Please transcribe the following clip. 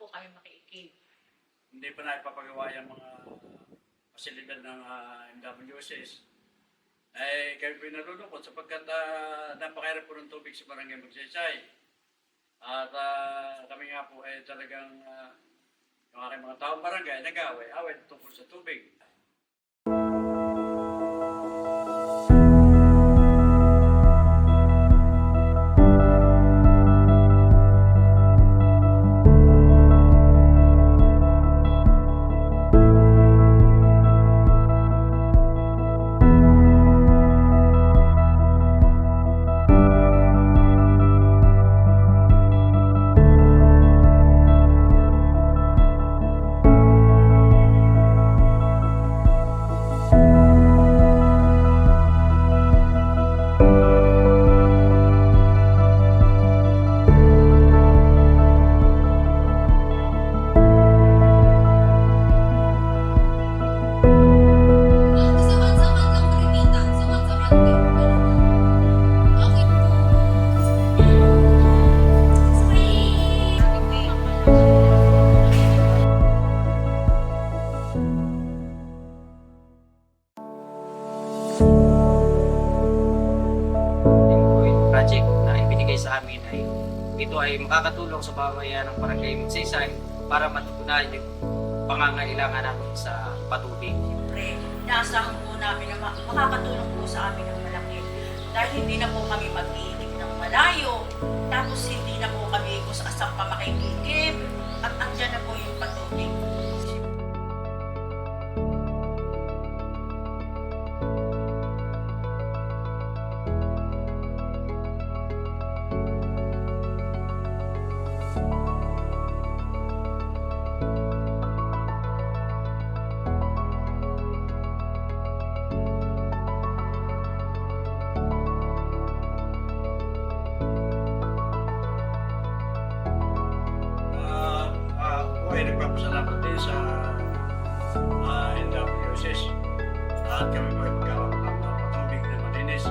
po kami makiigib. Hindi pa na ipapagawa yung mga pasilidad ng MWSS. Eh, kami po nalulungkot sapagkat napakahirap po ng tubig sa barangay Magsaysay. At kami nga po talagang yung aking mga taong barangay nag-away tungkol sa tubig. Project na ibinigay sa amin ay ito ay makakatulong sa pamamayan ng Barangay Magsaysay para matugunan yung pangangailangan namin sa patubig. Siyempre, inaasahan po namin na makakatulong po sa amin ng malaki. Dahil hindi na po kami mag-iigib ng malayo, tapos hindi na po kami kung saan pa makikigib, at andyan na po yung patubig. Ako ay nagpapasalamat din sa NWSS at kami po ay magkaroon ng patubig na malinis.